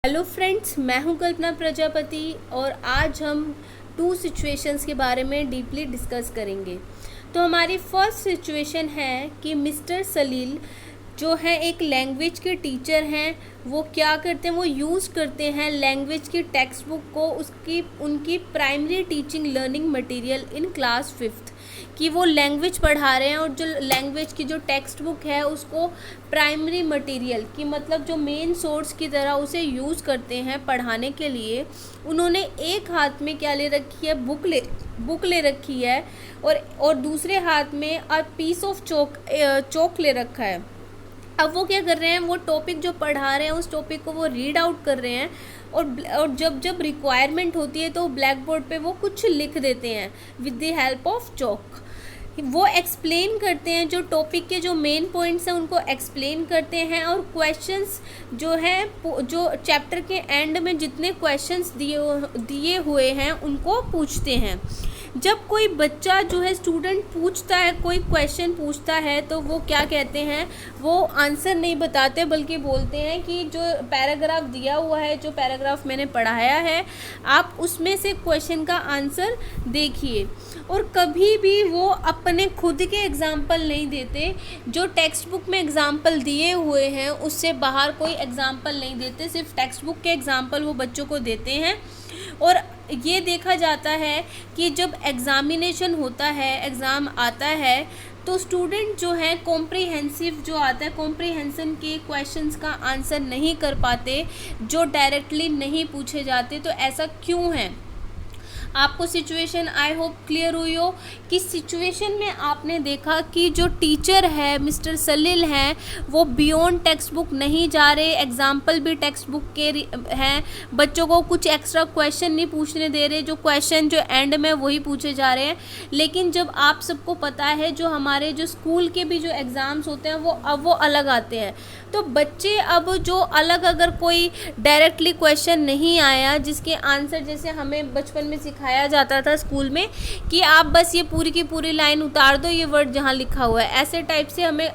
Hello friends, मैं हूं कल्पना प्रजापति और आज हम टू सिचुएशंस के बारे में डीपली डिस्कस करेंगे। तो हमारी फर्स्ट सिचुएशन है कि मिस्टर सलील जो है एक लैंग्वेज के टीचर हैं। वो क्या करते हैं, वो यूज़ करते हैं लैंग्वेज की टेक्स्ट बुक को उनकी primary teaching learning material in class 5th कि वो लैंग्वेज पढ़ा रहे हैं और जो लैंग्वेज की जो टेक्स्ट बुक है उसको प्राइमरी मटेरियल की मतलब जो मेन सोर्स की तरह उसे यूज़ करते हैं पढ़ाने के लिए। उन्होंने एक हाथ में क्या ले रखी है, बुक ले रखी है और दूसरे हाथ में पीस ऑफ चौक ले रखा है। अब वो क्या कर रहे हैं, वो टॉपिक जो पढ़ा रहे हैं उस टॉपिक को वो रीड आउट कर रहे हैं और जब रिक्वायरमेंट होती है तो ब्लैक बोर्ड पे वो कुछ लिख देते हैं with the help of chalk. वो एक्सप्लेन करते हैं, जो टॉपिक के जो मेन पॉइंट्स हैं उनको एक्सप्लेन करते हैं और क्वेश्चंस जो हैं जो चैप्टर के एंड में जितने क्वेश्चंस दिए हुए हैं उनको पूछते हैं। जब कोई बच्चा जो है स्टूडेंट पूछता है, कोई क्वेश्चन पूछता है तो वो क्या कहते हैं, वो आंसर नहीं बताते बल्कि बोलते हैं कि जो पैराग्राफ दिया हुआ है, जो पैराग्राफ मैंने पढ़ाया है, आप उसमें से क्वेश्चन का आंसर देखिए। और कभी भी वो अपने खुद के एग्जाम्पल नहीं देते, जो टेक्स्ट बुक में एग्जाम्पल दिए हुए हैं उससे बाहर कोई एग्जाम्पल नहीं देते, सिर्फ टेक्स्ट बुक के एग्जाम्पल वो बच्चों को देते हैं। और ये देखा जाता है कि जब एग्ज़ामिनेशन होता है, एग्ज़ाम आता है तो स्टूडेंट जो है कॉम्प्रिहेंसिव जो आता है, कॉम्प्रिहेंशन के क्वेश्चंस का आंसर नहीं कर पाते, जो डायरेक्टली नहीं पूछे जाते। तो ऐसा क्यों है? आपको सिचुएशन आई होप क्लियर हुई हो कि सिचुएशन में आपने देखा कि जो टीचर है मिस्टर सलील हैं वो बियॉन्ड टेक्स्ट बुक नहीं जा रहे, एग्जाम्पल भी टेक्स्ट बुक के हैं, बच्चों को कुछ एक्स्ट्रा क्वेश्चन नहीं पूछने दे रहे, जो क्वेश्चन जो एंड में वही पूछे जा रहे हैं। लेकिन जब आप सबको पता है जो हमारे जो स्कूल के भी जो एग्ज़ाम्स होते हैं वो अलग आते हैं, तो बच्चे अब जो अलग अगर कोई डायरेक्टली क्वेश्चन नहीं आया जिसके आंसर जैसे हमें बचपन में सिखाया जाता था स्कूल में कि आप बस ये पूरी की पूरी लाइन उतार दो, ये वर्ड जहाँ लिखा हुआ है, ऐसे टाइप से हमें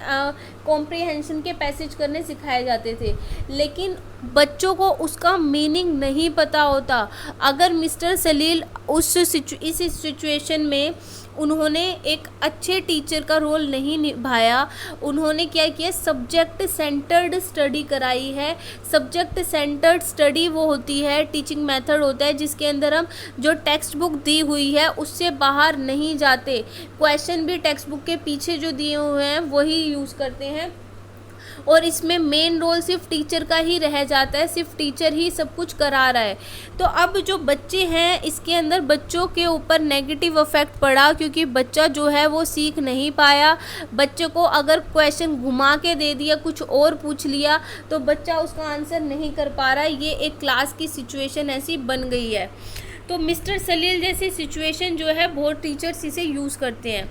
कॉम्प्रिहेंशन के पैसेज करने सिखाए जाते थे। लेकिन बच्चों को उसका मीनिंग नहीं पता होता। अगर मिस्टर सलील इस सिचुएशन में उन्होंने एक अच्छे टीचर का रोल नहीं निभाया, उन्होंने क्या किया, सब्जेक्ट सेंटर्ड स्टडी कराई है। सब्जेक्ट सेंटर्ड स्टडी वो होती है, टीचिंग मेथड होता है जिसके अंदर हम जो टेक्स्ट बुक दी हुई है उससे बाहर नहीं जाते, क्वेश्चन भी टेक्स्ट बुक के पीछे जो दिए हुए हैं वही यूज़ करते हैं और इसमें मेन रोल सिर्फ टीचर का ही रह जाता है, सिर्फ टीचर ही सब कुछ करा रहा है। तो अब जो बच्चे हैं इसके अंदर बच्चों के ऊपर नेगेटिव इफेक्ट पड़ा क्योंकि बच्चा जो है वो सीख नहीं पाया। बच्चे को अगर क्वेश्चन घुमा के दे दिया, कुछ और पूछ लिया तो बच्चा उसका आंसर नहीं कर पा रहा है। ये एक क्लास की सिचुएशन ऐसी बन गई है। तो मिस्टर सलील जैसी सिचुएशन जो है बहुत टीचर्स इसे यूज़ करते हैं।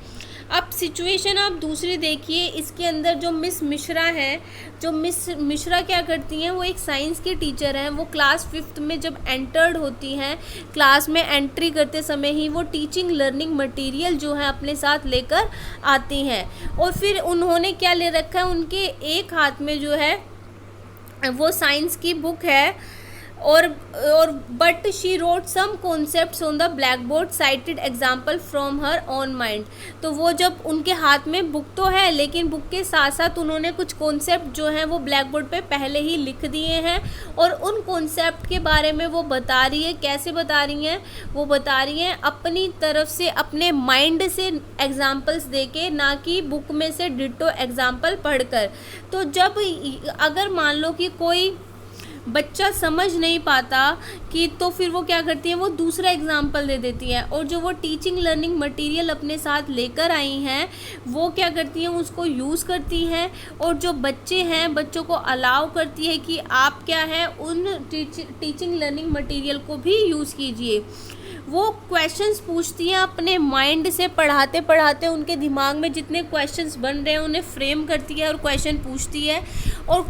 अब सिचुएशन आप दूसरी देखिए, इसके अंदर जो मिस मिश्रा हैं, जो मिस मिश्रा क्या करती हैं, वो एक साइंस की टीचर हैं। वो क्लास 5th में जब एंटर्ड होती हैं, क्लास में एंट्री करते समय ही वो टीचिंग लर्निंग मटेरियल जो है अपने साथ लेकर आती हैं। और फिर उन्होंने क्या ले रखा है, उनके एक हाथ में जो है वो साइंस की बुक है और but she wrote some concepts on the black board cited example from her on mind. तो वो जब उनके हाथ में बुक तो है लेकिन बुक के साथ साथ उन्होंने कुछ कॉन्सेप्ट जो हैं वो ब्लैक बोर्ड पे पहले ही लिख दिए हैं और उन कॉन्सेप्ट के बारे में वो बता रही है। कैसे बता रही हैं? वो बता रही हैं अपनी तरफ से, अपने माइंड से एग्जाम्पल्स दे के, ना कि बुक में से डिट्टो एग्जाम्पल पढ़कर। तो जब अगर मान लो कि कोई बच्चा समझ नहीं पाता कि तो फिर वो क्या करती है, वो दूसरा एग्जाम्पल दे देती है और जो वो टीचिंग लर्निंग मटेरियल अपने साथ लेकर आई हैं वो क्या करती हैं, उसको यूज़ करती हैं और जो बच्चे हैं बच्चों को अलाउ करती है कि आप क्या है उन टीचिंग लर्निंग मटेरियल को भी यूज़ कीजिए। वो क्वेश्चंस पूछती हैं अपने माइंड से, पढ़ाते पढ़ाते उनके दिमाग में जितने क्वेश्चंस बन रहे हैं उन्हें फ्रेम करती है और क्वेश्चन पूछती है और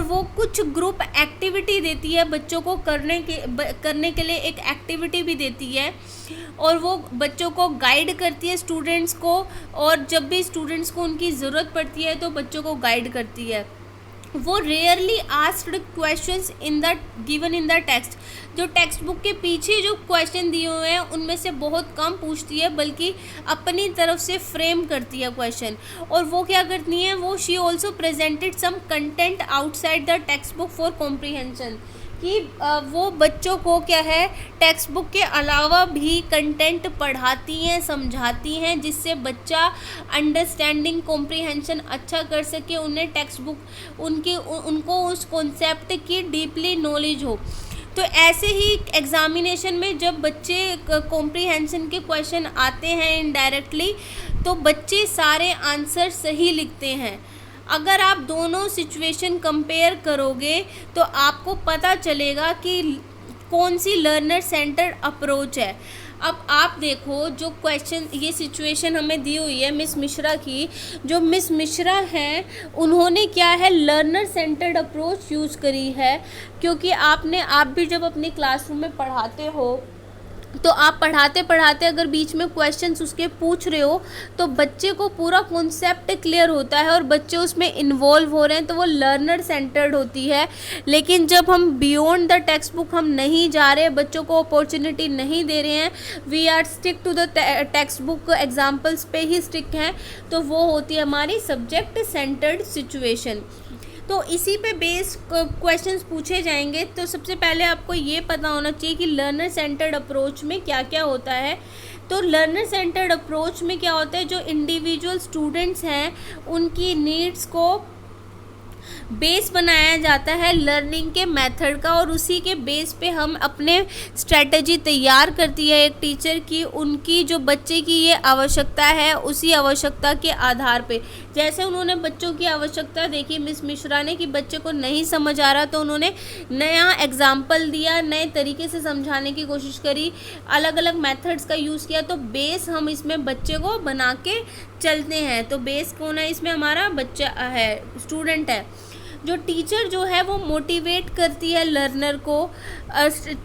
वो कुछ ग्रुप एक्टिविटी देती है बच्चों को करने के लिए एक एक्टिविटी भी देती है और वो बच्चों को गाइड करती है स्टूडेंट्स को, और जब भी स्टूडेंट्स को उनकी ज़रूरत पड़ती है तो बच्चों को गाइड करती है। वो rarely asked questions in the given in the text. जो टेक्स्ट बुक के पीछे जो क्वेश्चन दिए हुए हैं उनमें से बहुत कम पूछती है, बल्कि अपनी तरफ से फ्रेम करती है क्वेश्चन। और वो क्या करती हैं, वो she also presented some content outside the text book for comprehension, कि वो बच्चों को क्या है टेक्स्ट बुक के अलावा भी कंटेंट पढ़ाती हैं, समझाती हैं, जिससे बच्चा अंडरस्टैंडिंग कॉम्प्रीहेंशन अच्छा कर सके, उन्हें टेक्स्ट बुक उनको उस कॉन्सेप्ट की डीपली नॉलेज हो। तो ऐसे ही एग्ज़ामिनेशन में जब बच्चे कॉम्प्रीहेंशन के क्वेश्चन आते हैं इनडायरेक्टली, तो बच्चे सारे आंसर सही लिखते हैं। अगर आप दोनों सिचुएशन कंपेयर करोगे तो आपको पता चलेगा कि कौन सी लर्नर सेंटर्ड अप्रोच है। अब आप देखो, जो क्वेश्चन ये सिचुएशन हमें दी हुई है मिस मिश्रा की, जो मिस मिश्रा हैं उन्होंने क्या है लर्नर सेंटर्ड अप्रोच यूज़ करी है। क्योंकि आप भी जब अपनी क्लासरूम में पढ़ाते हो तो आप पढ़ाते पढ़ाते अगर बीच में क्वेश्चंस उसके पूछ रहे हो तो बच्चे को पूरा कॉन्सेप्ट क्लियर होता है और बच्चे उसमें इन्वॉल्व हो रहे हैं, तो वो लर्नर सेंटर्ड होती है। लेकिन जब हम बियॉन्ड द टेक्स्ट बुक हम नहीं जा रहे, बच्चों को अपॉर्चुनिटी नहीं दे रहे हैं, we are stick to the text book examples पे ही स्टिक हैं, तो वो होती है हमारी सब्जेक्ट सेंटर्ड सिचुएशन। तो इसी पे बेस्ड क्वेश्चंस पूछे जाएंगे। तो सबसे पहले आपको ये पता होना चाहिए कि लर्नर सेंटर्ड अप्रोच में क्या क्या होता है। तो लर्नर सेंटर्ड अप्रोच में क्या होता है, जो इंडिविजुअल स्टूडेंट्स हैं उनकी नीड्स को बेस बनाया जाता है लर्निंग के मेथड का, और उसी के बेस पे हम अपने स्ट्रेटजी तैयार करती है एक टीचर की, उनकी जो बच्चे की ये आवश्यकता है उसी आवश्यकता के आधार पे। जैसे उन्होंने बच्चों की आवश्यकता देखी मिस मिश्रा ने कि बच्चे को नहीं समझ आ रहा, तो उन्होंने नया एग्जाम्पल दिया, नए तरीके से समझाने की कोशिश करी, अलग अलग मेथड्स का यूज़ किया। तो बेस हम इसमें बच्चे को बना के चलते हैं। तो बेस कौन है इसमें, हमारा बच्चा है, स्टूडेंट है। जो टीचर जो है वो मोटिवेट करती है लर्नर को।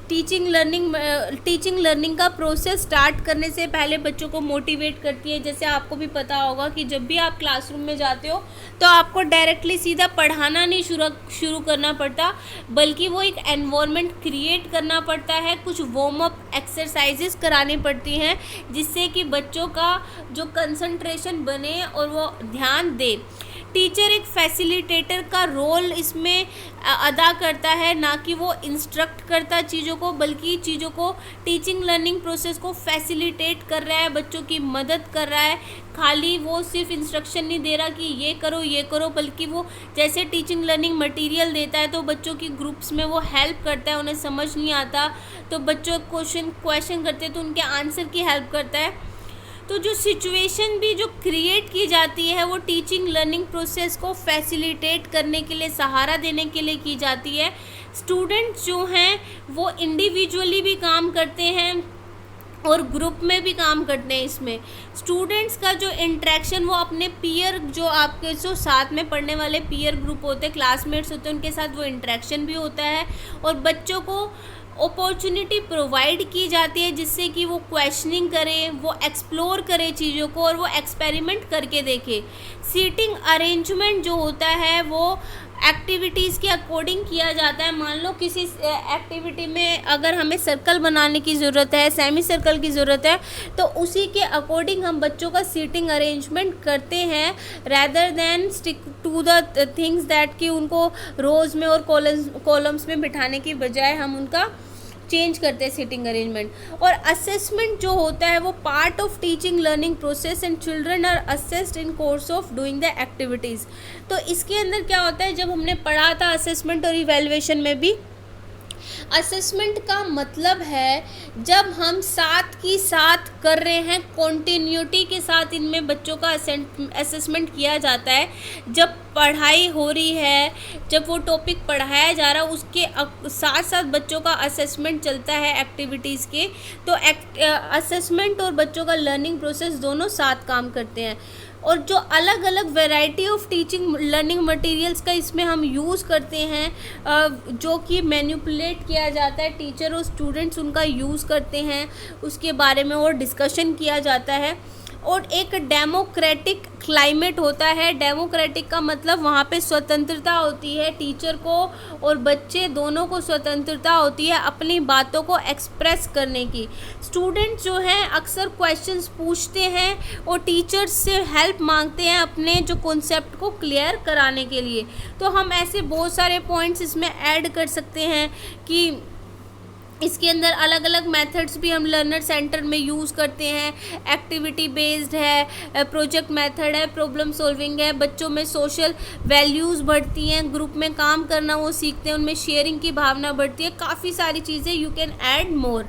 टीचिंग लर्निंग का प्रोसेस स्टार्ट करने से पहले बच्चों को मोटिवेट करती है। जैसे आपको भी पता होगा कि जब भी आप क्लासरूम में जाते हो तो आपको डायरेक्टली सीधा पढ़ाना नहीं शुरू करना पड़ता, बल्कि वो एक एनवायरनमेंट क्रिएट करना पड़ता है, कुछ वार्म अप एक्सरसाइजेस करानी पड़ती हैं, जिससे कि बच्चों का जो कंसंट्रेशन बने और वो ध्यान दे। टीचर एक फैसिलिटेटर का रोल इसमें अदा करता है, ना कि वो इंस्ट्रक्ट करता चीज़ों को, बल्कि चीज़ों को टीचिंग लर्निंग प्रोसेस को फैसिलिटेट कर रहा है, बच्चों की मदद कर रहा है। खाली वो सिर्फ इंस्ट्रक्शन नहीं दे रहा कि ये करो, बल्कि वो जैसे टीचिंग लर्निंग मटेरियल देता है तो बच्चों की ग्रुप्स में वो हेल्प करता है। उन्हें समझ नहीं आता तो बच्चों क्वेश्चन करते हैं तो उनके आंसर की हेल्प करता है। तो जो सिचुएशन भी जो क्रिएट की जाती है वो टीचिंग लर्निंग प्रोसेस को फैसिलिटेट करने के लिए, सहारा देने के लिए की जाती है। स्टूडेंट्स जो हैं वो इंडिविजुअली भी काम करते हैं और ग्रुप में भी काम करते हैं। इसमें स्टूडेंट्स का जो इंटरेक्शन वो अपने पीयर, जो आपके जो साथ में पढ़ने वाले पीयर ग्रुप होते हैं, क्लासमेट्स होते हैं, उनके साथ वो इंटरेक्शन भी होता है, और बच्चों को अपॉर्चुनिटी प्रोवाइड की जाती है जिससे कि वो क्वेश्चनिंग करें, वो एक्सप्लोर करें चीज़ों को और वो एक्सपेरिमेंट करके देखें। सीटिंग अरेंजमेंट जो होता है वो एक्टिविटीज़ के अकॉर्डिंग किया जाता है। मान लो किसी एक्टिविटी में अगर हमें सर्कल बनाने की ज़रूरत है, सेमी सर्कल की ज़रूरत है, तो उसी के अकॉर्डिंग हम बच्चों का सीटिंग अरेंजमेंट करते हैं, rather than stick to the things that कि उनको रोज़ में और कॉलम्स में बिठाने की बजाय हम उनका चेंज करते हैं सीटिंग अरेंजमेंट। और असेसमेंट जो होता है वो part of teaching learning process and children are assessed in course of doing the activities. तो इसके अंदर क्या होता है, जब हमने पढ़ा था असेसमेंट और इवैल्यूएशन में भी, असेसमेंट का मतलब है जब हम साथ की साथ कर रहे हैं, कॉन्टिन्यूटी के साथ इनमें बच्चों का असेसमेंट किया जाता है। जब पढ़ाई हो रही है, जब वो टॉपिक पढ़ाया जा रहा है, उसके साथ साथ बच्चों का असेसमेंट चलता है एक्टिविटीज़ के। तो असेसमेंट और बच्चों का लर्निंग प्रोसेस दोनों साथ काम करते हैं। और जो अलग अलग variety of teaching learning materials का इसमें हम यूज़ करते हैं, जो कि मैनिपुलेट किया जाता है, टीचर और स्टूडेंट्स उनका यूज़ करते हैं, उसके बारे में और डिस्कशन किया जाता है। और एक डेमोक्रेटिक क्लाइमेट होता है। डेमोक्रेटिक का मतलब वहाँ पे स्वतंत्रता होती है टीचर को और बच्चे दोनों को स्वतंत्रता होती है अपनी बातों को एक्सप्रेस करने की। स्टूडेंट्स जो हैं अक्सर क्वेश्चंस पूछते हैं और टीचर्स से हेल्प मांगते हैं अपने जो कॉन्सेप्ट को क्लियर कराने के लिए। तो हम ऐसे बहुत सारे पॉइंट्स इसमें ऐड कर सकते हैं कि इसके अंदर अलग अलग मेथड्स भी हम लर्नर सेंटर में यूज़ करते हैं। एक्टिविटी बेस्ड है, प्रोजेक्ट मेथड है, प्रॉब्लम सॉल्विंग है, बच्चों में सोशल वैल्यूज़ बढ़ती हैं, ग्रुप में काम करना वो सीखते हैं, उनमें शेयरिंग की भावना बढ़ती है, काफ़ी सारी चीज़ें यू कैन ऐड मोर।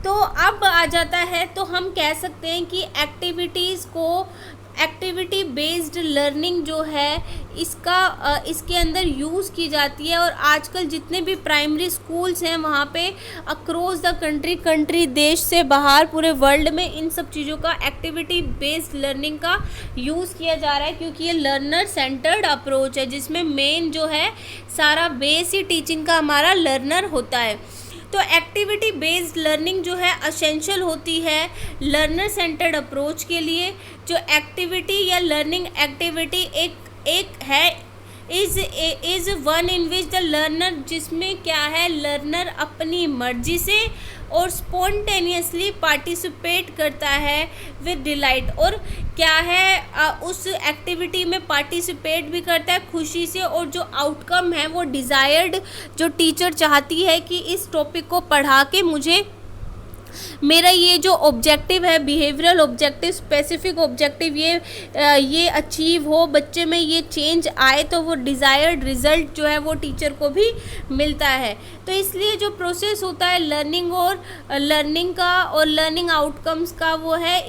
तो अब आ जाता है तो हम कह सकते हैं कि एक्टिविटी बेस्ड लर्निंग जो है इसके अंदर यूज़ की जाती है। और आजकल जितने भी प्राइमरी स्कूल्स हैं वहाँ पे अक्रॉस द कंट्री देश से बाहर पूरे वर्ल्ड में इन सब चीज़ों का एक्टिविटी बेस्ड लर्निंग का यूज़ किया जा रहा है, क्योंकि ये लर्नर सेंटर्ड अप्रोच है जिसमें मेन जो है सारा बेस ही टीचिंग का हमारा लर्नर होता है। तो एक्टिविटी बेस्ड लर्निंग जो है असेंशियल होती है लर्नर सेंटर्ड अप्रोच के लिए। जो एक्टिविटी या लर्निंग एक्टिविटी एक है is one in which the learner, जिसमें क्या है लर्नर अपनी मर्जी से और स्पॉन्टेनियसली पार्टिसिपेट करता है विद डिलाइट, और क्या है उस एक्टिविटी में पार्टिसिपेट भी करता है खुशी से, और जो आउटकम है वो डिज़ायर्ड जो टीचर चाहती है कि इस टॉपिक को पढ़ा के मुझे मेरा ये जो ऑब्जेक्टिव है बिहेवियरल ऑब्जेक्टिव स्पेसिफिक ऑब्जेक्टिव ये अचीव हो, बच्चे में ये चेंज आए, तो वो डिज़ायर्ड रिज़ल्ट जो है वो टीचर को भी मिलता है। तो इसलिए जो प्रोसेस होता है लर्निंग का और लर्निंग आउटकम्स का वो है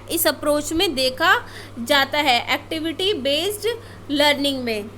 इस अप्रोच में देखा जाता है एक्टिविटी बेस्ड लर्निंग में।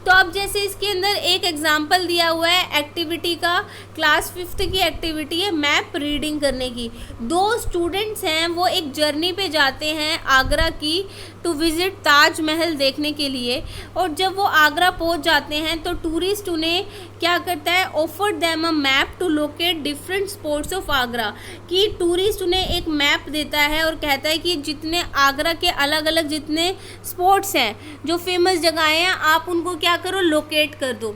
तो अब जैसे इसके अंदर एक एग्जाम्पल दिया हुआ है एक्टिविटी का, क्लास 5th की एक्टिविटी है मैप रीडिंग करने की। 2 स्टूडेंट्स हैं वो एक जर्नी पे जाते हैं आगरा की टू विज़िट ताजमहल देखने के लिए, और जब वो आगरा पहुंच जाते हैं तो टूरिस्ट उन्हें क्या करता है offer them a map to locate different spots of Agra, कि टूरिस्ट उन्हें एक मैप देता है और कहता है कि जितने आगरा के अलग अलग जितने स्पॉट्स हैं जो फेमस जगहें हैं आप उनको क्या करो लोकेट कर दो।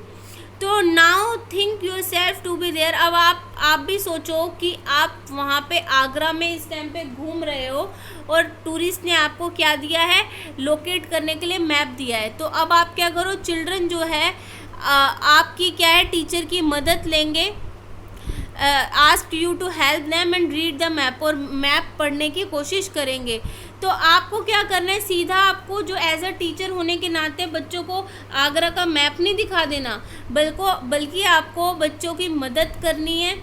तो now think yourself to be there. अब आप भी सोचो कि आप वहाँ पे आगरा में इस टाइम पे घूम रहे हो और टूरिस्ट ने आपको क्या दिया है लोकेट करने के लिए मैप दिया है। तो अब आप क्या करो, चिल्ड्रन जो है आपकी क्या है टीचर की मदद लेंगे, ask you to help them and read the map, और मैप पढ़ने की कोशिश करेंगे। तो आपको क्या करना है, सीधा आपको जो एज अ टीचर होने के नाते बच्चों को आगरा का मैप नहीं दिखा देना, बल्कि आपको बच्चों की मदद करनी है,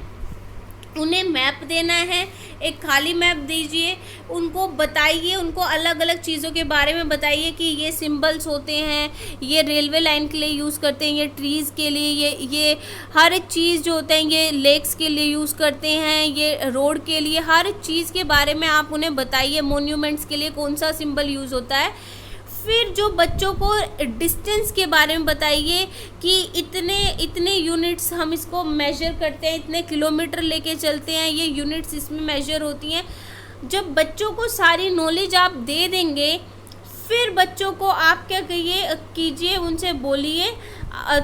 उन्हें मैप देना है, एक खाली मैप दीजिए, उनको बताइए, उनको अलग अलग चीज़ों के बारे में बताइए कि ये सिंबल्स होते हैं, ये रेलवे लाइन के लिए यूज़ करते हैं, ये ट्रीज़ के लिए, ये हर चीज़ जो होते हैं ये लेक्स के लिए यूज़ करते हैं, ये रोड के लिए, हर चीज़ के बारे में आप उन्हें बताइए, मोन्यूमेंट्स के लिए कौन सा सिंबल यूज़ होता है। फिर जो बच्चों को डिस्टेंस के बारे में बताइए कि इतने यूनिट्स हम इसको मेजर करते हैं, इतने किलोमीटर लेके चलते हैं, ये यूनिट्स इसमें मेजर होती हैं। जब बच्चों को सारी नॉलेज आप दे देंगे फिर बच्चों को आप क्या कीजिए उनसे बोलिए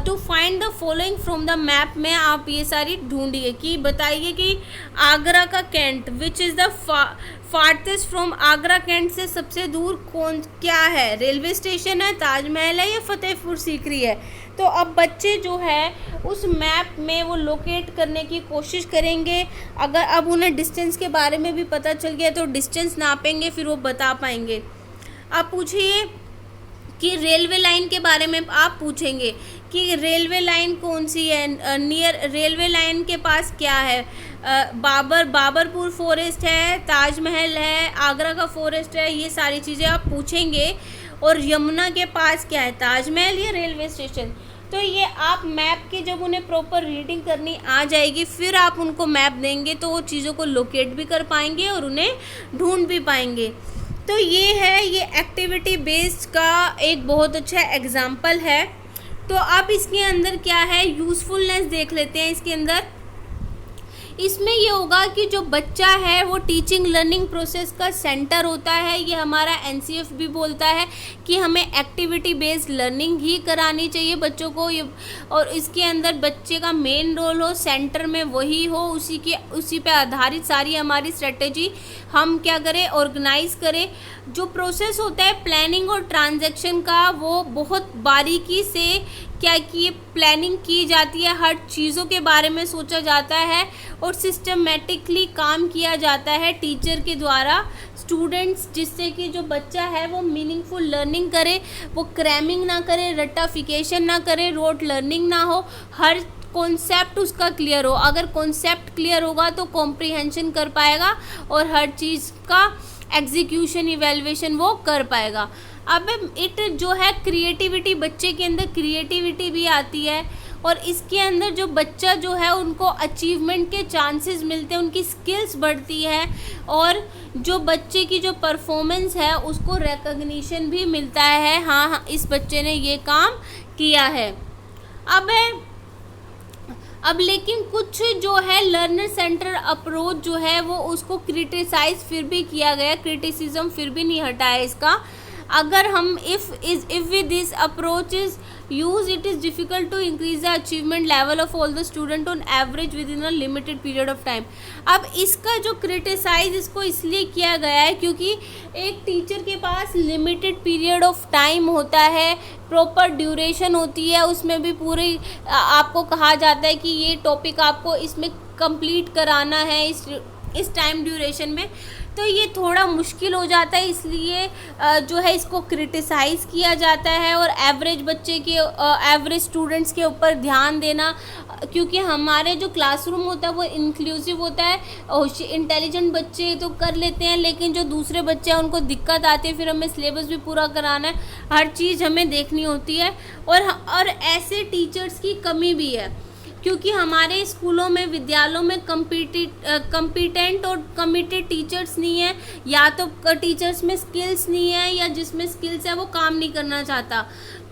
to find the following from the map में आप ये सारी ढूंढिए, कि बताइए कि आगरा का cantt which is the farthest from Agra cantt से सबसे दूर क्या है, रेलवे स्टेशन है, ताजमहल है या फतेहपुर सीकरी है। तो अब बच्चे जो है उस मैप में वो लोकेट करने की कोशिश करेंगे। अगर अब उन्हें डिस्टेंस के बारे में भी पता चल गया तो डिस्टेंस नापेंगे, फिर वो बता पाएंगे। आप पूछिए कि रेलवे लाइन के बारे में आप पूछेंगे कि रेलवे लाइन कौन सी है, नियर रेलवे लाइन के पास क्या है, बाबरपुर फॉरेस्ट है, ताजमहल है, आगरा का फॉरेस्ट है, ये सारी चीज़ें आप पूछेंगे। और यमुना के पास क्या है, ताजमहल या रेलवे स्टेशन। तो ये आप मैप की जब उन्हें प्रॉपर रीडिंग करनी आ जाएगी फिर आप उनको मैप देंगे तो वो चीज़ों को लोकेट भी कर पाएंगे और उन्हें ढूंढ भी पाएंगे। तो ये है, ये एक्टिविटी बेस्ड का एक बहुत अच्छा एग्जाम्पल है। तो अब इसके अंदर क्या है, यूज़फुलनेस देख लेते हैं। इसके अंदर इसमें ये होगा कि जो बच्चा है वो टीचिंग लर्निंग प्रोसेस का सेंटर होता है। ये हमारा एनसीएफ भी बोलता है कि हमें एक्टिविटी बेस्ड लर्निंग ही करानी चाहिए बच्चों को, ये और इसके अंदर बच्चे का मेन रोल हो, सेंटर में वही हो, उसी पे आधारित सारी हमारी स्ट्रेटेजी हम क्या करें, ऑर्गेनाइज करें। जो प्रोसेस होता है प्लानिंग और ट्रांजैक्शन का, वो बहुत बारीकी से क्या कि प्लानिंग की जाती है, हर चीज़ों के बारे में सोचा जाता है और सिस्टमेटिकली काम किया जाता है टीचर के द्वारा स्टूडेंट्स, जिससे कि जो बच्चा है वो मीनिंगफुल लर्निंग करे, वो क्रैमिंग ना करे, रट्टाफिकेशन ना करे, रोट लर्निंग ना हो, हर कॉन्सेप्ट उसका क्लियर हो। अगर कॉन्सेप्ट क्लियर होगा तो कॉम्प्रिहेंशन कर पाएगा और हर चीज़ का एग्जीक्यूशन इवेल्युएशन वो कर पाएगा। अब इट जो है क्रिएटिविटी, बच्चे के अंदर क्रिएटिविटी भी आती है और इसके अंदर जो बच्चा जो है उनको अचीवमेंट के चांसेस मिलते हैं, उनकी स्किल्स बढ़ती है और जो बच्चे की जो परफॉर्मेंस है उसको रिकॉग्निशन भी मिलता है, हाँ इस बच्चे ने ये काम किया है। अब लेकिन कुछ जो है लर्नर सेंटर अप्रोच जो है वो उसको क्रिटिसाइज फिर भी किया गया, क्रिटिसिज्म फिर भी नहीं हटा है इसका। अगर हम if with this approach is used, it is difficult to increase the achievement level of all the student on average within a limited period of time। अब इसका जो क्रिटिसाइज इसको इसलिए किया गया है क्योंकि एक टीचर के पास लिमिटेड पीरियड ऑफ टाइम होता है, प्रॉपर ड्यूरेशन होती है, उसमें भी पूरी आपको कहा जाता है कि ये टॉपिक आपको इसमें कंप्लीट कराना है इस टाइम ड्यूरेशन में, तो ये थोड़ा मुश्किल हो जाता है, इसलिए जो है इसको क्रिटिसाइज़ किया जाता है और एवरेज बच्चे के एवरेज स्टूडेंट्स के ऊपर ध्यान देना, क्योंकि हमारे जो क्लासरूम होता है वो इंक्लूसिव होता है, इंटेलिजेंट बच्चे तो कर लेते हैं लेकिन जो दूसरे बच्चे हैं उनको दिक्कत आती है, फिर हमें सिलेबस भी पूरा कराना है, हर चीज़ हमें देखनी होती है और ऐसे टीचर्स की कमी भी है क्योंकि हमारे स्कूलों में विद्यालयों में कम्पिटेंट और कमिटेड टीचर्स नहीं है, या तो टीचर्स में स्किल्स नहीं है या जिसमें स्किल्स है वो काम नहीं करना चाहता,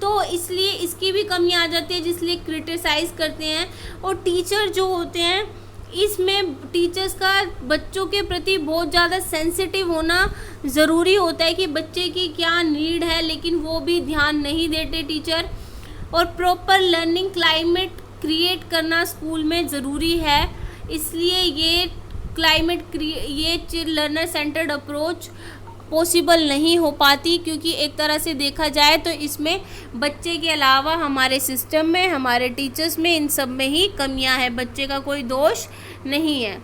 तो इसलिए इसकी भी कमी आ जाती है, जिसलिए क्रिटिसाइज़ करते हैं। और टीचर जो होते हैं इसमें टीचर्स का बच्चों के प्रति बहुत ज़्यादा सेंसिटिव होना ज़रूरी होता है कि बच्चे की क्या नीड है, लेकिन वो भी ध्यान नहीं देते टीचर। और प्रॉपर लर्निंग क्लाइमेट क्रिएट करना स्कूल में ज़रूरी है, इसलिए ये लर्नर सेंटर्ड अप्रोच पॉसिबल नहीं हो पाती, क्योंकि एक तरह से देखा जाए तो इसमें बच्चे के अलावा हमारे सिस्टम में, हमारे टीचर्स में, इन सब में ही कमियां हैं, बच्चे का कोई दोष नहीं है।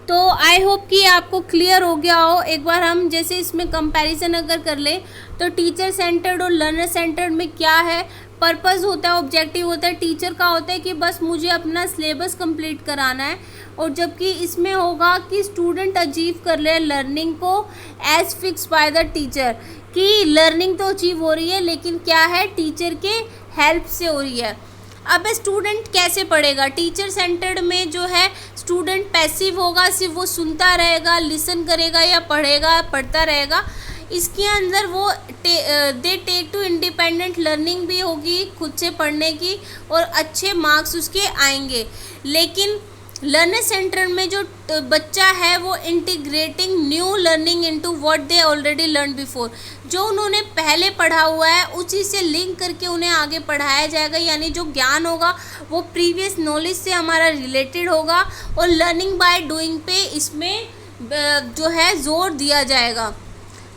तो आई होप कि आपको क्लियर हो गया हो। एक बार हम जैसे इसमें कंपैरिजन अगर कर ले तो टीचर सेंटर्ड और लर्नर सेंटर्ड में क्या है, पर्पस होता है, ऑब्जेक्टिव होता है, टीचर का होता है कि बस मुझे अपना सिलेबस कंप्लीट कराना है, और जबकि इसमें होगा कि स्टूडेंट अचीव कर ले लर्निंग को as fix by the teacher, कि लर्निंग तो अचीव हो रही है लेकिन क्या है, टीचर के हेल्प से हो रही है। अब स्टूडेंट कैसे पढ़ेगा, टीचर सेंटर्ड में जो है स्टूडेंट पैसिव होगा, सिर्फ वो सुनता रहेगा, लिसन करेगा या पढ़ता रहेगा। इसके अंदर वो they take to independent learning भी होगी, खुद से पढ़ने की, और अच्छे मार्क्स उसके आएंगे। लेकिन लर्नर सेंटर में जो बच्चा है वो integrating new learning into what they already learn before, जो उन्होंने पहले पढ़ा हुआ है उसी से लिंक करके उन्हें आगे पढ़ाया जाएगा, यानी जो ज्ञान होगा वो प्रीवियस नॉलेज से हमारा रिलेटेड होगा, और लर्निंग बाय डूइंग पे इसमें जो है जोर दिया जाएगा।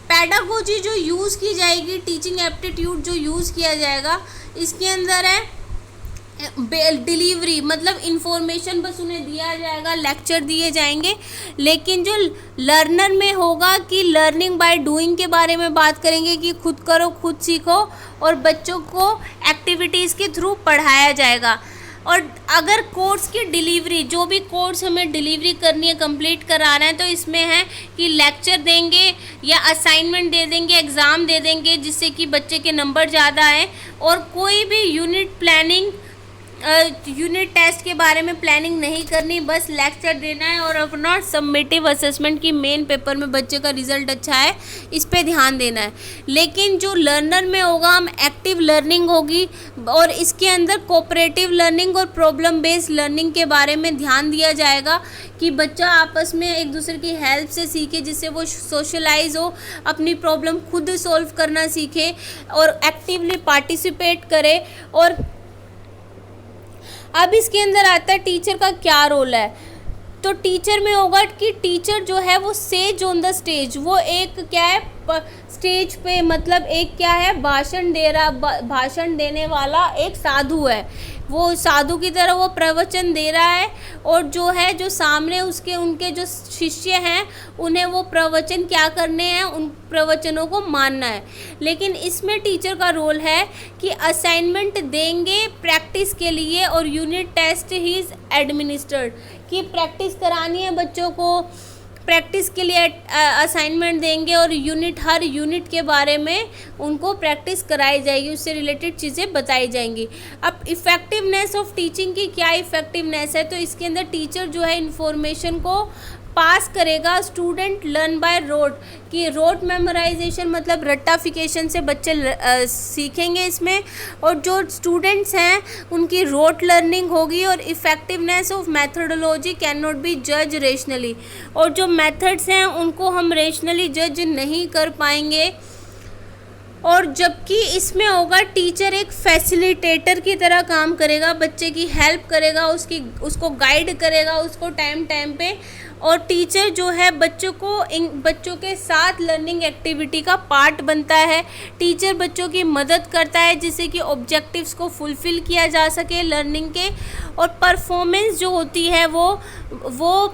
पैडागोजी जो यूज़ की जाएगी, टीचिंग एप्टीट्यूड जो यूज़ किया जाएगा, इसके अंदर है डिलीवरी, मतलब इन्फॉर्मेशन बस उन्हें दिया जाएगा, लेक्चर दिए जाएंगे। लेकिन जो लर्नर में होगा कि लर्निंग बाय डूइंग के बारे में बात करेंगे कि खुद करो, खुद सीखो, और बच्चों को एक्टिविटीज़ के थ्रू पढ़ाया जाएगा। और अगर कोर्स की डिलीवरी, जो भी कोर्स हमें डिलीवरी करनी है, कंप्लीट कराना है, तो इसमें है कि लेक्चर देंगे या असाइनमेंट दे देंगे, एग्ज़ाम दे देंगे, जिससे कि बच्चे के नंबर ज़्यादा आए, और कोई भी यूनिट प्लानिंग यूनिट टेस्ट के बारे में प्लानिंग नहीं करनी, बस लेक्चर देना है और अपना सबमिटिव असेसमेंट की मेन पेपर में बच्चे का रिजल्ट अच्छा है इस पे ध्यान देना है। लेकिन जो लर्नर में होगा, हम एक्टिव लर्निंग होगी और इसके अंदर कोऑपरेटिव लर्निंग और प्रॉब्लम बेस्ड लर्निंग के बारे में ध्यान दिया जाएगा कि बच्चा आपस में एक दूसरे की हेल्प से सीखे, जिससे वो सोशलाइज हो, अपनी प्रॉब्लम खुद सॉल्व करना सीखे और एक्टिवली पार्टिसिपेट करे। और अब इसके अंदर आता है टीचर का क्या रोल है। तो टीचर में होगा कि टीचर जो है वो सेज ऑन द स्टेज, वो एक क्या है स्टेज पे, मतलब एक क्या है भाषण देने वाला एक साधु है। वो साधु की तरह वो प्रवचन दे रहा है और जो है जो सामने उनके जो शिष्य हैं उन्हें वो प्रवचन क्या करने हैं, उन प्रवचनों को मानना है। लेकिन इसमें टीचर का रोल है कि असाइनमेंट देंगे प्रैक्टिस के लिए और यूनिट टेस्ट ही इज एडमिनिस्टर्ड, कि प्रैक्टिस करानी है बच्चों को, प्रैक्टिस के लिए असाइनमेंट देंगे और हर यूनिट के बारे में उनको प्रैक्टिस कराई जाएगी, उससे रिलेटेड चीज़ें बताई जाएंगी। अब इफ़ेक्टिवनेस ऑफ टीचिंग की क्या इफ़ेक्टिवनेस है, तो इसके अंदर टीचर जो है इंफॉर्मेशन को पास करेगा। स्टूडेंट लर्न बाय रोट, कि रोट मेमोराइजेशन मतलब रट्टाफिकेशन से बच्चे सीखेंगे इसमें, और जो स्टूडेंट्स हैं उनकी रोट लर्निंग होगी। और effectiveness of methodology can not be जज रेशनली, और जो मेथड्स हैं उनको हम रेशनली जज नहीं कर पाएंगे। और जबकि इसमें होगा टीचर एक फैसिलिटेटर की तरह काम करेगा, बच्चे की हेल्प करेगा, उसको गाइड करेगा उसको टाइम पे। और टीचर जो है बच्चों के साथ लर्निंग एक्टिविटी का पार्ट बनता है। टीचर बच्चों की मदद करता है जिससे कि ऑब्जेक्टिव्स को फुलफ़िल किया जा सके लर्निंग के। और परफॉर्मेंस जो होती है वो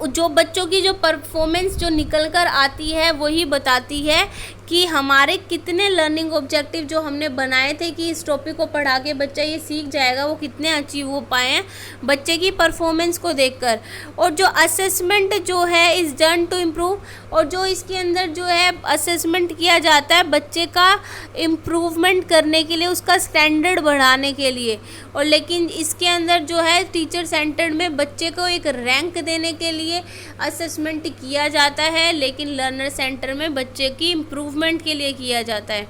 जो बच्चों की जो परफॉर्मेंस जो निकल कर आती है वही बताती है कि हमारे कितने लर्निंग ऑब्जेक्टिव जो हमने बनाए थे कि इस टॉपिक को पढ़ा के बच्चा ये सीख जाएगा, वो कितने अचीव हो पाए हैं बच्चे की परफॉर्मेंस को देखकर। और जो असेसमेंट जो है इज़ डन टू इम्प्रूव, और जो इसके अंदर जो है असेसमेंट किया जाता है बच्चे का इम्प्रूवमेंट करने के लिए, उसका स्टैंडर्ड बढ़ाने के लिए। और लेकिन इसके अंदर जो है टीचर सेंटर्ड में बच्चे को एक रैंक देने के लिए असेसमेंट किया जाता है, लेकिन लर्नर सेंटर में बच्चे की इम्प्रूवमेंट के लिए किया जाता है।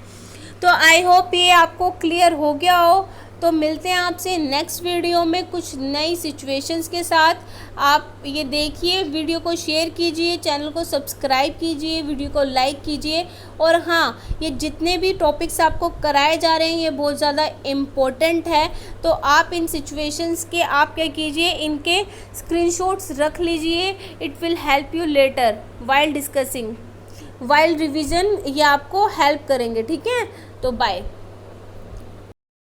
तो आई होप ये आपको क्लियर हो गया हो। तो मिलते हैं आपसे नेक्स्ट वीडियो में कुछ नई सिचुएशंस के साथ। आप ये देखिए, वीडियो को शेयर कीजिए, चैनल को सब्सक्राइब कीजिए, वीडियो को लाइक कीजिए। और हाँ, ये जितने भी टॉपिक्स आपको कराए जा रहे हैं ये बहुत ज़्यादा इम्पोर्टेंट है, तो आप इन सिचुएशंस के आप क्या कीजिए, इनके स्क्रीनशॉट्स रख लीजिए। It will help you later while discussing, while revision, ये आपको हेल्प करेंगे। ठीक है, तो बाय।